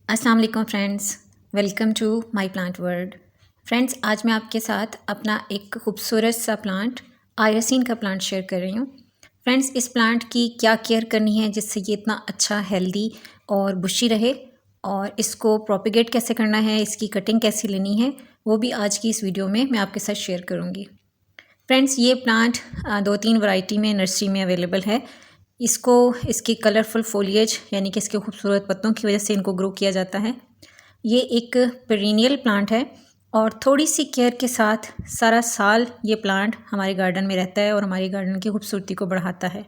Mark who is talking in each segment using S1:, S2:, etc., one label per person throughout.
S1: अस्सलाम वालेकुम friends, welcome to my plant world. Friends, आज मैं आपके साथ अपना एक खूबसूरत सा प्लांट आयरसीन का प्लांट शेयर कर रही हूँ। फ्रेंड्स, इस प्लांट की क्या केयर करनी है जिससे ये इतना अच्छा हेल्दी और बुशी रहे, और इसको प्रोपिगेट कैसे करना है, इसकी कटिंग कैसे लेनी है, वो भी आज की इस वीडियो में मैं आपके साथ शेयर करूँगी। फ्रेंड्स, ये प्लांट 2-3 वैरायटी में नर्सरी में अवेलेबल है। इसको इसकी कलरफुल फोलिएज यानी कि इसके खूबसूरत पत्तों की वजह से इनको ग्रो किया जाता है। ये एक पेरिनियल प्लांट है और थोड़ी सी केयर के साथ सारा साल ये प्लांट हमारे गार्डन में रहता है और हमारे गार्डन की खूबसूरती को बढ़ाता है।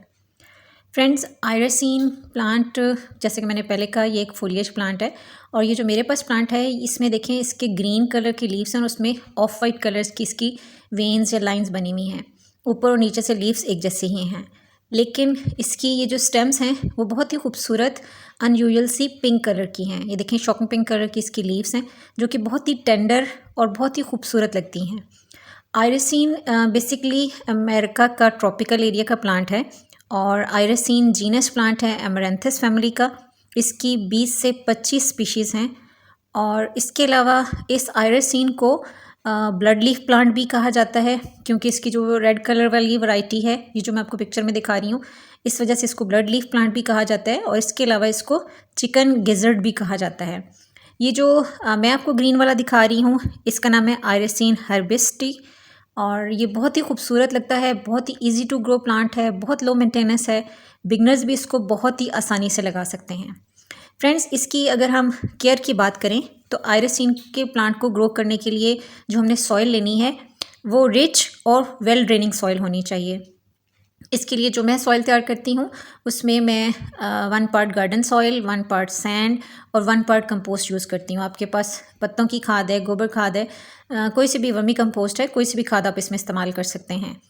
S1: फ्रेंड्स, आयरसीन प्लांट, जैसे कि मैंने पहले कहा, ये एक फोलिएज प्लांट है। और ये जो मेरे पास प्लांट है, इसमें देखें, इसके ग्रीन कलर की लीव्स हैं और उसमें ऑफ वाइट कलर्स की इसकी वेन्स या लाइंस बनी हुई हैं। ऊपर और नीचे से लीव्स एक जैसे ही हैं, लेकिन इसकी ये जो स्टेम्स हैं वो बहुत ही खूबसूरत अनयूजुअल सी पिंक कलर की हैं। ये देखें, शॉकिंग पिंक कलर की इसकी लीव्स हैं जो कि बहुत ही टेंडर और बहुत ही खूबसूरत लगती हैं। आयरसीन बेसिकली अमेरिका का ट्रॉपिकल एरिया का प्लांट है और आयरसीन जीनस प्लांट है एमरैंथस फैमिली का। इसकी 20 से 25 स्पीशीज़ हैं। और इसके अलावा इस आयरसीन को ब्लड लीफ प्लांट भी कहा जाता है, क्योंकि इसकी जो रेड कलर वाली वैरायटी है, ये जो मैं आपको पिक्चर में दिखा रही हूँ, इस वजह से इसको ब्लड लीफ प्लांट भी कहा जाता है। और इसके अलावा इसको चिकन गिजर्ड भी कहा जाता है। ये जो मैं आपको ग्रीन वाला दिखा रही हूँ, इसका नाम है आयरसीन हर्बिस्टी और ये बहुत ही खूबसूरत लगता है। बहुत ही इजी टू ग्रो प्लांट है, बहुत लो मेंटेनेंस है। बिगनर्स भी इसको बहुत ही आसानी से लगा सकते हैं। फ्रेंड्स, इसकी अगर हम केयर की बात करें तो आयरसीन के प्लांट को ग्रो करने के लिए जो हमने सॉइल लेनी है वो रिच और वेल ड्रेनिंग सॉइल होनी चाहिए। इसके लिए जो मैं सॉइल तैयार करती हूँ उसमें मैं 1 part garden soil, 1 part sand और 1 पार्ट कंपोस्ट यूज़ करती हूँ। आपके पास पत्तों की खाद है, गोबर खाद है, कोई सी भी वर्मी कंपोस्ट है, कोई सी भी खाद आप इसमें इस्तेमाल कर सकते हैं।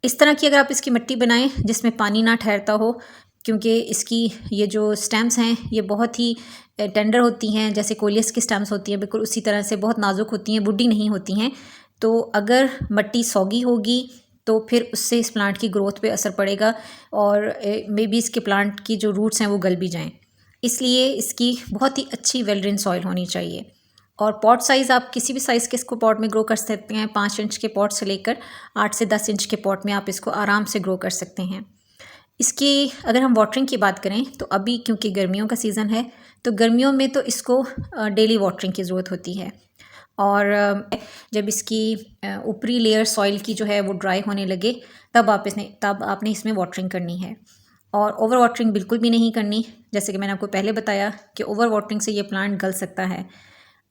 S1: इस तरह की अगर आप इसकी मिट्टी बनाएं जिसमें पानी ना ठहरता हो, क्योंकि इसकी ये जो स्टेम्स हैं ये बहुत ही टेंडर होती हैं, जैसे कोलियस की स्टेम्स होती हैं, बिल्कुल उसी तरह से बहुत नाजुक होती हैं, वुडी नहीं होती हैं। तो अगर मिट्टी सौगी होगी तो फिर उससे इस प्लांट की ग्रोथ पे असर पड़ेगा और मे बी इसके प्लांट की जो रूट्स हैं वो गल भी जाएं। इसलिए इसकी बहुत ही अच्छी वेल ड्रेन सॉइल होनी चाहिए। और पॉट साइज़ आप किसी भी साइज़ के इसको पॉट में ग्रो कर सकते हैं। 5 इंच के पॉट से लेकर 8 से 10 इंच के पॉट में आप इसको आराम से ग्रो कर सकते हैं। इसकी अगर हम वाटरिंग की बात करें तो अभी क्योंकि गर्मियों का सीज़न है, तो गर्मियों में तो इसको डेली वाटरिंग की ज़रूरत होती है। और जब इसकी ऊपरी लेयर सॉइल की जो है वो ड्राई होने लगे तब आपने इसमें वाटरिंग करनी है। और ओवर वाटरिंग बिल्कुल भी नहीं करनी, जैसे कि मैंने आपको पहले बताया कि ओवर वाटरिंग से ये प्लांट गल सकता है।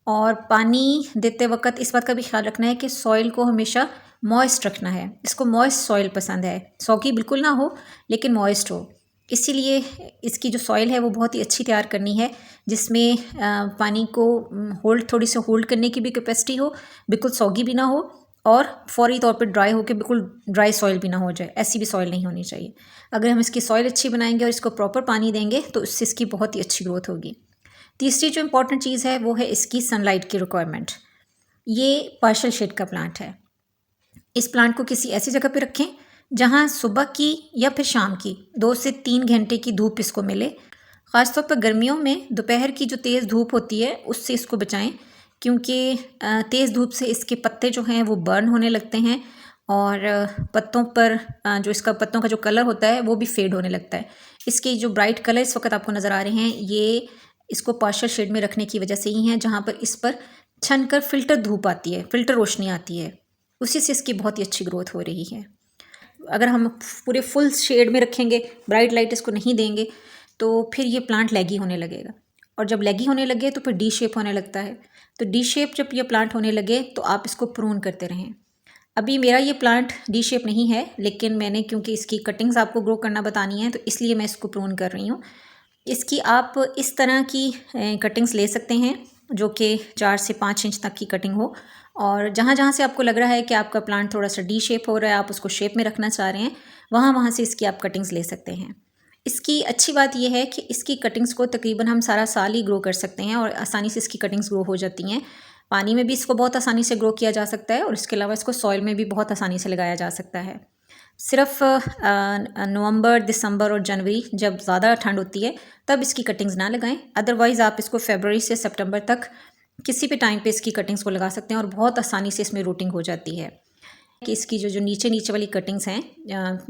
S1: और पानी देते वक्त इस बात का भी ख्याल रखना है कि सॉइल को हमेशा मॉइस्ट रखना है। इसको मॉइस्ट सॉइल पसंद है, सॉगी बिल्कुल ना हो लेकिन मॉइस्ट हो। इसीलिए इसकी जो सॉइल है वो बहुत ही अच्छी तैयार करनी है, जिसमें पानी को थोड़ी सी होल्ड करने की भी कैपेसिटी हो, बिल्कुल सॉगी भी ना हो और फौरी तौर पे ड्राई होकर बिल्कुल ड्राई सॉइल भी ना हो जाए, ऐसी भी सॉइल नहीं होनी चाहिए। अगर हम इसकी सॉइल अच्छी बनाएंगे और इसको प्रॉपर पानी देंगे तो इससे इसकी बहुत ही अच्छी ग्रोथ होगी। तीसरी जो इम्पॉर्टेंट चीज़ है वो है इसकी सनलाइट की रिक्वायरमेंट। ये पार्शियल शेड का प्लांट है। इस प्लांट को किसी ऐसी जगह पे रखें जहाँ सुबह की या फिर शाम की 2 से 3 घंटे की धूप इसको मिले। ख़ासतौर पर गर्मियों में दोपहर की जो तेज़ धूप होती है उससे इसको बचाएं, क्योंकि तेज़ धूप से इसके पत्ते जो हैं वो बर्न होने लगते हैं और पत्तों पर जो इसका पत्तों का जो कलर होता है वो भी फेड होने लगता है। इसके जो ब्राइट कलर इस वक्त आपको नज़र आ रहे हैं, ये इसको पार्शियल शेड में रखने की वजह से ही हैं, जहाँ पर इस पर छन कर फिल्टर धूप आती है, फिल्टर रोशनी आती है, उसी से इसकी बहुत ही अच्छी ग्रोथ हो रही है। अगर हम पूरे फुल शेड में रखेंगे, ब्राइट लाइट इसको नहीं देंगे, तो फिर ये प्लांट लैगी होने लगेगा। और जब लैगी होने लगे तो फिर डी शेप होने लगता है। तो डी शेप जब ये प्लांट होने लगे तो आप इसको प्रून करते रहें। अभी मेरा ये प्लांट डी शेप नहीं है, लेकिन मैंने क्योंकि इसकी कटिंग्स आपको ग्रो करना बतानी है तो इसलिए मैं इसको प्रून कर रही हूँ। इसकी आप इस तरह की कटिंग्स ले सकते हैं जो कि 4 से 5 इंच तक की कटिंग हो। और जहाँ जहाँ से आपको लग रहा है कि आपका प्लांट थोड़ा सा डी शेप हो रहा है, आप उसको शेप में रखना चाह रहे हैं, वहाँ वहाँ से इसकी आप कटिंग्स ले सकते हैं। इसकी अच्छी बात यह है कि इसकी कटिंग्स को तकरीबन हम सारा साल ही ग्रो कर सकते हैं और आसानी से इसकी कटिंग्स ग्रो हो जाती हैं। पानी में भी इसको बहुत आसानी से ग्रो किया जा सकता है और इसके अलावा इसको सॉइल में भी बहुत आसानी से लगाया जा सकता है। सिर्फ नवंबर, दिसंबर और जनवरी जब ज़्यादा ठंड होती है तब इसकी कटिंग्स ना लगाएं। अदरवाइज़ आप इसको फरवरी से सितंबर तक किसी भी टाइम पे इसकी कटिंग्स को लगा सकते हैं और बहुत आसानी से इसमें रूटिंग हो जाती है। कि इसकी जो नीचे वाली कटिंग्स हैं,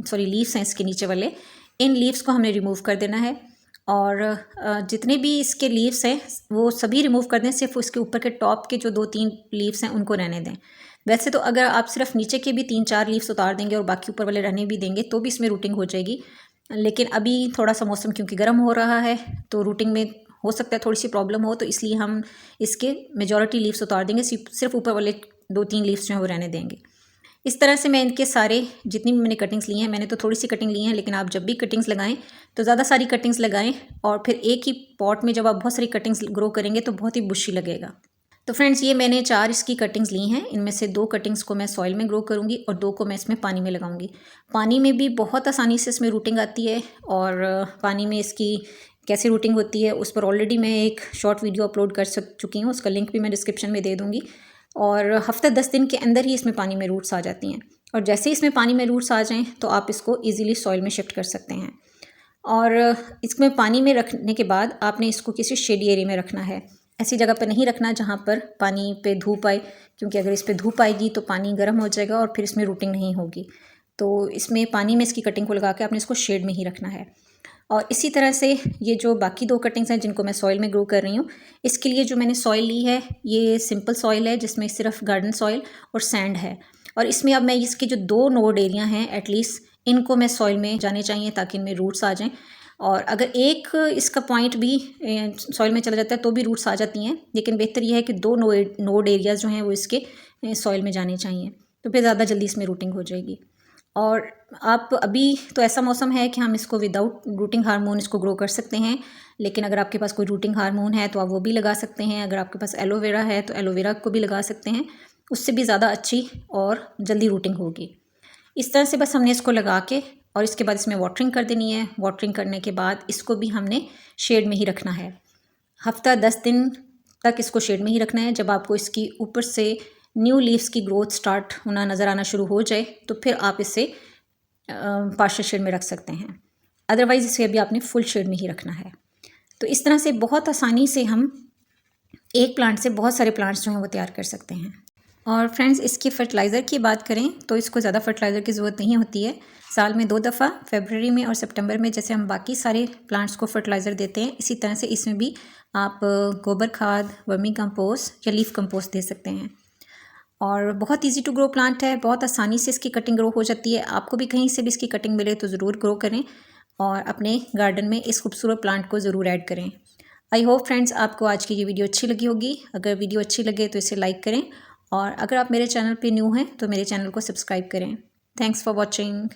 S1: सॉरी लीव्स हैं इसके नीचे वाले, इन लीव्स को हमने रिमूव कर देना है और जितने भी इसके लीव्स हैं वो सभी रिमूव कर दें, सिर्फ उसके ऊपर के टॉप के जो 2-3 लीव्स हैं उनको रहने दें। वैसे तो अगर आप सिर्फ नीचे के भी 3-4 लीव्स उतार देंगे और बाकी ऊपर वाले रहने भी देंगे तो भी इसमें रूटिंग हो जाएगी, लेकिन अभी थोड़ा सा मौसम क्योंकि गर्म हो रहा है तो रूटिंग में हो सकता है थोड़ी सी प्रॉब्लम हो, तो इसलिए हम इसके मेजॉरिटी लीव्स उतार देंगे, सिर्फ ऊपर वाले 2-3 लीव्स जो हैं वो रहने देंगे। इस तरह से मैं इनके सारे जितनी भी मैंने कटिंग्स ली हैं, मैंने तो थोड़ी सी कटिंग ली हैं, लेकिन आप जब भी कटिंग्स लगाएं तो ज़्यादा सारी कटिंग्स लगाएं और फिर एक ही पॉट में जब आप बहुत सारी कटिंग्स ग्रो करेंगे तो बहुत ही बुशी लगेगा। तो फ्रेंड्स ये मैंने 4 इसकी कटिंग्स ली हैं, इनमें से 2 कटिंग्स को मैं सॉइल में ग्रो करूँगी और 2 को मैं इसमें पानी में लगाऊंगी। पानी में भी बहुत आसानी से इसमें रूटिंग आती है और पानी में इसकी कैसे रूटिंग होती है उस पर ऑलरेडी मैं एक शॉर्ट वीडियो अपलोड कर चुकी हूँ, उसका लिंक भी मैं डिस्क्रिप्शन में दे दूँगी। और हफ्ता 10 दिन के अंदर ही इसमें पानी में रूट्स आ जाती हैं और जैसे ही इसमें पानी में रूट्स आ जाएं तो आप इसको इजीली सॉइल में शिफ्ट कर सकते हैं। और इसमें पानी में रखने के बाद आपने इसको किसी शेडी एरिया में रखना है, ऐसी जगह पर नहीं रखना जहाँ पर पानी पे धूप आए, क्योंकि अगर इस पर धूप आएगी तो पानी गर्म हो जाएगा और फिर इसमें रूटिंग नहीं होगी। तो इसमें पानी में इसकी कटिंग को लगा के आपने इसको शेड में ही रखना है। और इसी तरह से ये जो बाकी 2 कटिंग्स हैं जिनको मैं सॉइल में ग्रो कर रही हूँ, इसके लिए जो मैंने सॉइल ली है ये सिंपल सॉइल है जिसमें सिर्फ गार्डन सॉइल और सैंड है। और इसमें अब मैं इसके जो 2 नोड एरिया हैं एटलीस्ट इनको मैं सॉइल में जाने चाहिए ताकि इनमें रूट्स आ जाएं। और अगर एक इसका पॉइंट भी सॉइल में चला जाता है तो भी रूट्स आ जाती हैं, लेकिन बेहतर यह है कि 2 नोड एरियाज़ जो हैं वो इसके सॉइल में जाने चाहिए, तो फिर ज़्यादा जल्दी इसमें रूटिंग हो जाएगी। और आप अभी तो ऐसा मौसम है कि हम इसको विदाउट रूटिंग हार्मोन इसको ग्रो कर सकते हैं, लेकिन अगर आपके पास कोई रूटिंग हार्मोन है तो आप वो भी लगा सकते हैं। अगर आपके पास एलोवेरा है तो एलोवेरा को भी लगा सकते हैं, उससे भी ज़्यादा अच्छी और जल्दी रूटिंग होगी। इस तरह से बस हमने इसको लगा के और इसके बाद इसमें वाटरिंग कर देनी है। वाटरिंग करने के बाद इसको भी हमने शेड में ही रखना है। हफ्ता 10 दिन तक इसको शेड में ही रखना है। जब आपको इसकी ऊपर से न्यू लीव्स की ग्रोथ स्टार्ट होना नज़र आना शुरू हो जाए तो फिर आप इसे पार्शियल शेड में रख सकते हैं, अदरवाइज़ इसे अभी आपने फुल शेड में ही रखना है। तो इस तरह से बहुत आसानी से हम एक प्लांट से बहुत सारे प्लांट्स जो हैं वो तैयार कर सकते हैं। और फ्रेंड्स इसकी फर्टिलाइज़र की बात करें तो इसको ज़्यादा फर्टिलाइज़र की ज़रूरत नहीं होती है। साल में 2 दफ़ा फरवरी में और सितंबर में जैसे हम बाकी सारे प्लांट्स को फर्टिलाइज़र देते हैं, इसी तरह से इसमें भी आप गोबर खाद, वर्मी कंपोस्ट या लीफ कंपोस्ट दे सकते हैं। और बहुत इजी टू ग्रो प्लांट है, बहुत आसानी से इसकी कटिंग ग्रो हो जाती है। आपको भी कहीं से भी इसकी कटिंग मिले तो ज़रूर ग्रो करें और अपने गार्डन में इस खूबसूरत प्लांट को ज़रूर ऐड करें। आई होप फ्रेंड्स आपको आज की ये वीडियो अच्छी लगी होगी। अगर वीडियो अच्छी लगे तो इसे लाइक करें और अगर आप मेरे चैनल पे न्यू हैं तो मेरे चैनल को सब्सक्राइब करें। Thanks for watching.